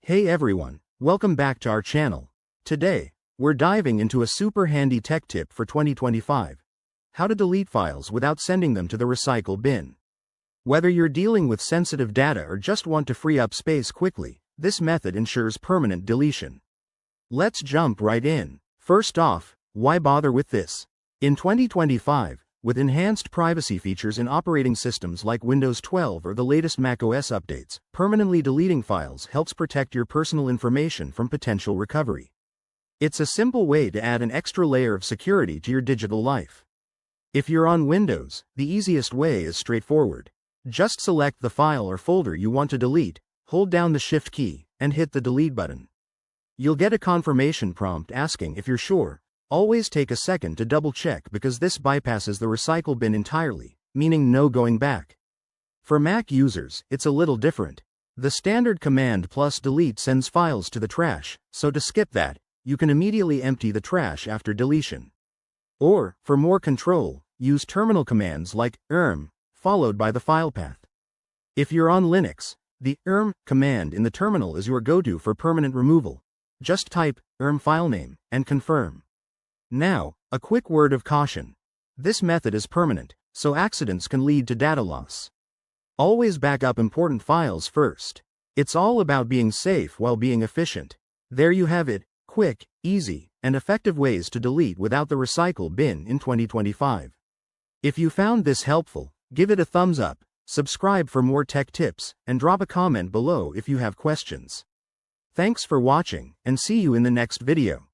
Hey everyone, welcome back to our channel. Today, we're diving into a super handy tech tip for 2025. How to delete files without sending them to the recycle bin. Whether you're dealing with sensitive data or just want to free up space quickly, this method ensures permanent deletion. Let's jump right in. First off, why bother with this? In 2025, with enhanced privacy features in operating systems like Windows 12 or the latest macOS updates, permanently deleting files helps protect your personal information from potential recovery. It's a simple way to add an extra layer of security to your digital life. If you're on Windows, the easiest way is straightforward. Just select the file or folder you want to delete, hold down the Shift key, and hit the delete button. You'll get a confirmation prompt asking if you're sure. Always take a second to double check because this bypasses the recycle bin entirely, meaning no going back. For Mac users, it's a little different. The standard command plus delete sends files to the trash, so to skip that, you can immediately empty the trash after deletion. Or, for more control, use terminal commands like followed by the file path. If you're on Linux, the command in the terminal is your go-to for permanent removal. Just type filename and confirm. Now, a quick word of caution. This method is permanent, so accidents can lead to data loss. Always back up important files first. It's all about being safe while being efficient. There you have it, quick, easy, and effective ways to delete without the recycle bin in 2025. If you found this helpful, give it a thumbs up, subscribe for more tech tips, and drop a comment below if you have questions. Thanks for watching, and see you in the next video.